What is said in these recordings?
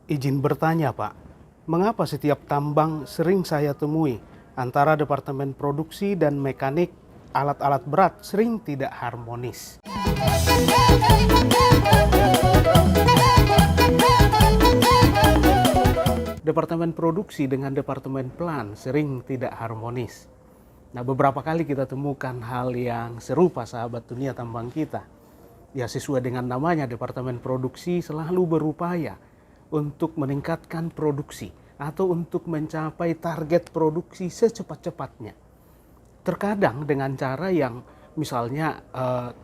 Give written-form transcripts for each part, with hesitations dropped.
Izin bertanya, Pak, mengapa setiap tambang sering saya temui antara departemen produksi dan mekanik alat-alat berat sering tidak harmonis? Departemen produksi dengan departemen plan sering tidak harmonis. Nah, beberapa kali kita temukan hal yang serupa, sahabat dunia tambang kita. Ya, sesuai dengan namanya, departemen produksi selalu berupaya untuk meningkatkan produksi atau untuk mencapai target produksi secepat-cepatnya. Terkadang dengan cara yang misalnya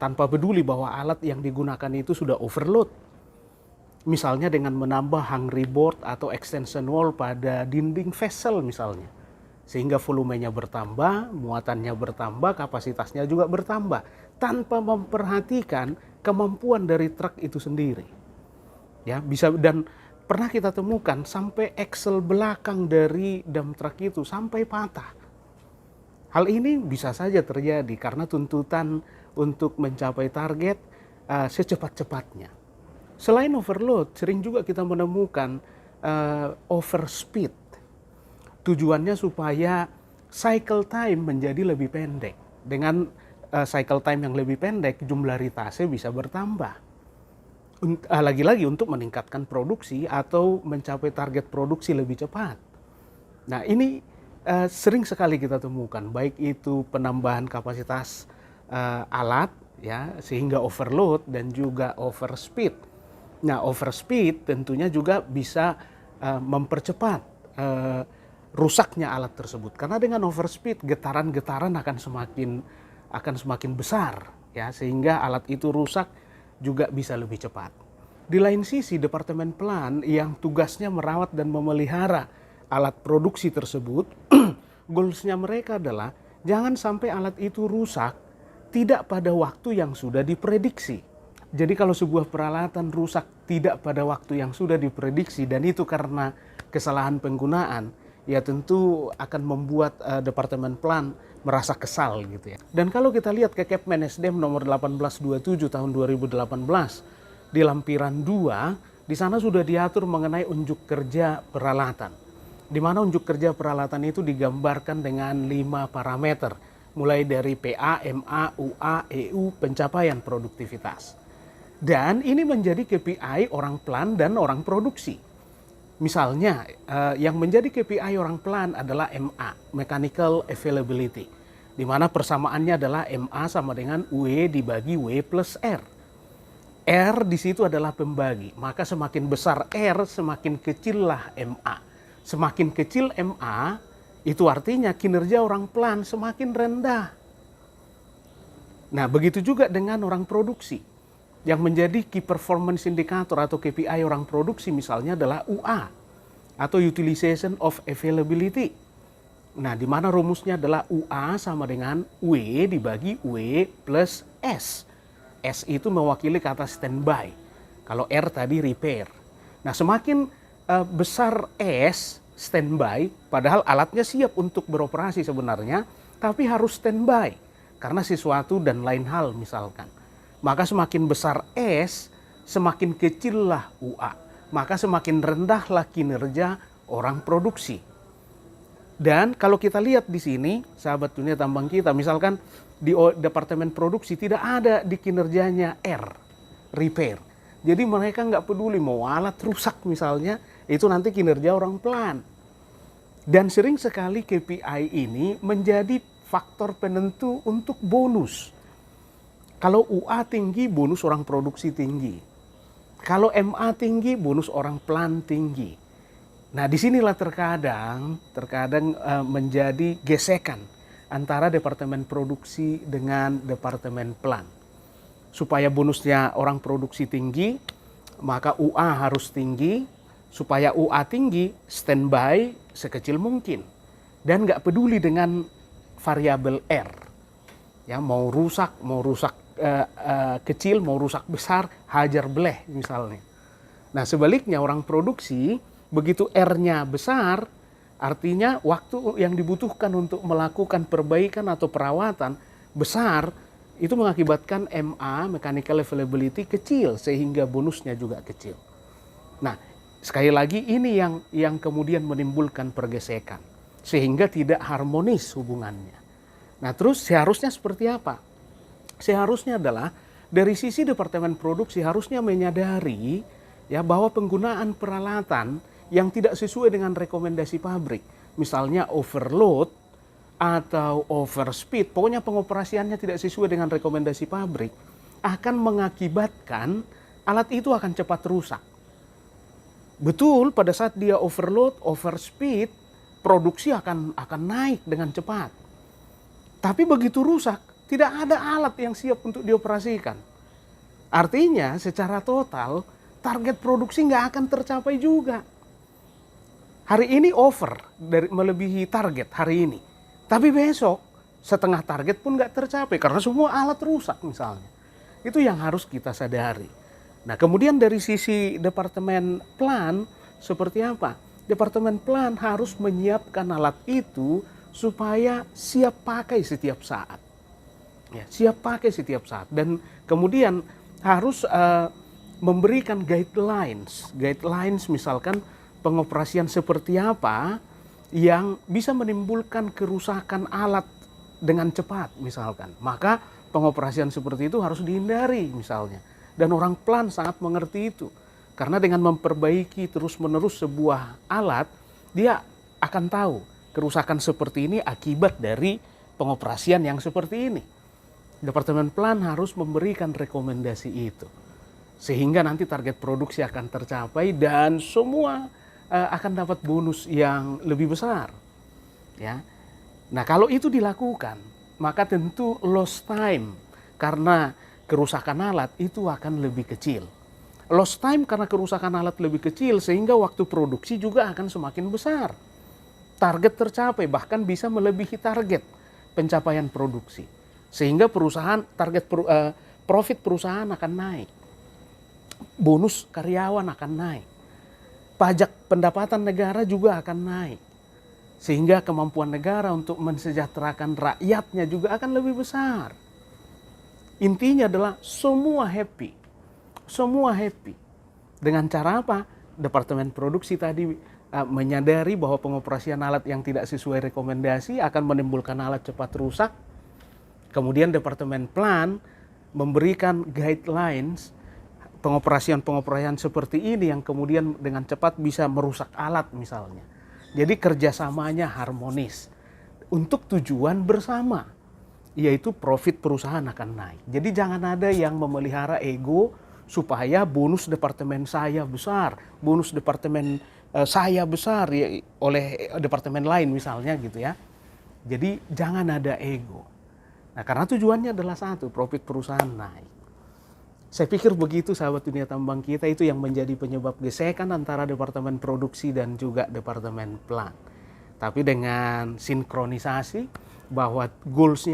tanpa peduli bahwa alat yang digunakan itu sudah overload. Misalnya dengan menambah hungry board atau extension wall pada dinding vessel misalnya. Sehingga volumenya bertambah, muatannya bertambah, kapasitasnya juga bertambah. Tanpa memperhatikan kemampuan dari truk itu sendiri. Ya, bisa, dan pernah kita temukan sampai axle belakang dari dump truck itu sampai patah. Hal ini bisa saja terjadi karena tuntutan untuk mencapai target secepat-cepatnya. Selain overload, sering juga kita menemukan overspeed. Tujuannya supaya cycle time menjadi lebih pendek. Dengan cycle time yang lebih pendek, jumlah ritase bisa bertambah. Lagi-lagi untuk meningkatkan produksi atau mencapai target produksi lebih cepat. Nah, ini sering sekali kita temukan, baik itu penambahan kapasitas alat, ya, sehingga overload dan juga overspeed. Nah, overspeed tentunya juga bisa mempercepat rusaknya alat tersebut, karena dengan overspeed getaran-getaran akan semakin besar, ya, sehingga alat itu rusak juga bisa lebih cepat. Di lain sisi, departemen plan yang tugasnya merawat dan memelihara alat produksi tersebut, goalsnya mereka adalah jangan sampai alat itu rusak tidak pada waktu yang sudah diprediksi. Jadi kalau sebuah peralatan rusak tidak pada waktu yang sudah diprediksi dan itu karena kesalahan penggunaan, ya tentu akan membuat departemen plan merasa kesal gitu ya. Dan kalau kita lihat ke Kepmen SDM nomor 1827 tahun 2018 di lampiran 2, di sana sudah diatur mengenai unjuk kerja peralatan. Di mana unjuk kerja peralatan itu digambarkan dengan 5 parameter, mulai dari PA, MA, UA, EU, pencapaian produktivitas. Dan ini menjadi KPI orang plan dan orang produksi. Misalnya, yang menjadi KPI orang plan adalah MA, Mechanical Availability, di mana persamaannya adalah MA sama dengan W dibagi W plus R. R di situ adalah pembagi, maka semakin besar R, semakin kecillah MA. Semakin kecil MA, itu artinya kinerja orang plan semakin rendah. Nah, begitu juga dengan orang produksi. Yang menjadi Key Performance Indicator atau KPI orang produksi misalnya adalah UA atau Utilization of Availability. Nah, di mana rumusnya adalah UA sama dengan W dibagi W plus S. S itu mewakili kata standby. Kalau R tadi repair. Nah, semakin besar S, standby, padahal alatnya siap untuk beroperasi sebenarnya, tapi harus standby karena sesuatu dan lain hal misalkan. Maka semakin besar S, semakin kecillah UA. Maka semakin rendahlah kinerja orang produksi. Dan kalau kita lihat di sini, sahabat dunia tambang kita, misalkan di departemen produksi tidak ada di kinerjanya R, repair. Jadi mereka nggak peduli mau alat rusak misalnya, itu nanti kinerja orang plan. Dan sering sekali KPI ini menjadi faktor penentu untuk bonus. Kalau UA tinggi, bonus orang produksi tinggi. Kalau MA tinggi, bonus orang plan tinggi. Nah, disinilah terkadang menjadi gesekan antara departemen produksi dengan departemen plan. Supaya bonusnya orang produksi tinggi, maka UA harus tinggi. Supaya UA tinggi, standby sekecil mungkin. Dan nggak peduli dengan variabel R. Ya, mau rusak kecil, mau rusak besar, hajar bleh misalnya. Nah, sebaliknya orang produksi, begitu R-nya besar, artinya waktu yang dibutuhkan untuk melakukan perbaikan atau perawatan besar, itu mengakibatkan MA, Mechanical Availability, kecil, sehingga bonusnya juga kecil. Nah, Sekali lagi ini yang kemudian menimbulkan pergesekan sehingga tidak harmonis hubungannya. Nah, terus seharusnya seperti apa? Seharusnya adalah dari sisi departemen produksi harusnya menyadari ya bahwa penggunaan peralatan yang tidak sesuai dengan rekomendasi pabrik, misalnya overload atau overspeed, pokoknya pengoperasiannya tidak sesuai dengan rekomendasi pabrik, akan mengakibatkan alat itu akan cepat rusak. Betul, pada saat dia overload, overspeed, produksi akan naik dengan cepat. Tapi begitu rusak, tidak ada alat yang siap untuk dioperasikan. Artinya secara total, target produksi nggak akan tercapai juga. Hari ini over, melebihi target hari ini. Tapi besok, setengah target pun nggak tercapai karena semua alat rusak misalnya. Itu yang harus kita sadari. Nah, kemudian dari sisi departemen plan seperti apa? Departemen plan harus menyiapkan alat itu supaya siap pakai setiap saat. Ya, siap pakai setiap saat. Dan kemudian harus memberikan guidelines misalkan pengoperasian seperti apa yang bisa menimbulkan kerusakan alat dengan cepat misalkan. Maka pengoperasian seperti itu harus dihindari misalnya. Dan orang plan sangat mengerti itu. Karena dengan memperbaiki terus-menerus sebuah alat, dia akan tahu kerusakan seperti ini akibat dari pengoperasian yang seperti ini. Departemen plan harus memberikan rekomendasi itu. Sehingga nanti target produksi akan tercapai dan semua akan dapat bonus yang lebih besar. Ya. Nah, kalau itu dilakukan, maka tentu lost time karena kerusakan alat itu akan lebih kecil. Lost time karena kerusakan alat lebih kecil sehingga waktu produksi juga akan semakin besar. Target tercapai bahkan bisa melebihi target pencapaian produksi. Sehingga profit perusahaan akan naik. Bonus karyawan akan naik. Pajak pendapatan negara juga akan naik. Sehingga kemampuan negara untuk mensejahterakan rakyatnya juga akan lebih besar. Intinya adalah semua happy. Semua happy. Dengan cara apa? Departemen produksi tadi menyadari bahwa pengoperasian alat yang tidak sesuai rekomendasi akan menimbulkan alat cepat rusak. Kemudian departemen plan memberikan guidelines pengoperasian seperti ini yang kemudian dengan cepat bisa merusak alat misalnya. Jadi kerjasamanya harmonis untuk tujuan bersama. Yaitu profit perusahaan akan naik. Jadi jangan ada yang memelihara ego supaya bonus departemen saya besar, bonus departemen saya besar ya, oleh departemen lain misalnya gitu ya. Jadi jangan ada ego. Nah, karena tujuannya adalah satu, profit perusahaan naik. Saya pikir begitu sahabat dunia tambang kita, itu yang menjadi penyebab gesekan antara departemen produksi dan juga departemen plan. Tapi dengan sinkronisasi bahwa goals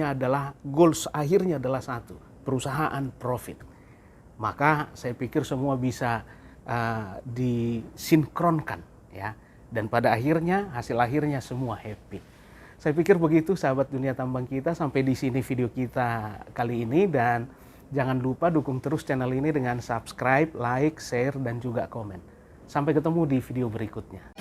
akhirnya adalah satu, perusahaan profit. Maka saya pikir semua bisa disinkronkan ya, dan pada akhirnya hasil akhirnya semua happy. Saya pikir begitu sahabat dunia tambang kita. Sampai di sini video kita kali ini, dan jangan lupa dukung terus channel ini dengan subscribe, like, share, dan juga komen. Sampai ketemu di video berikutnya.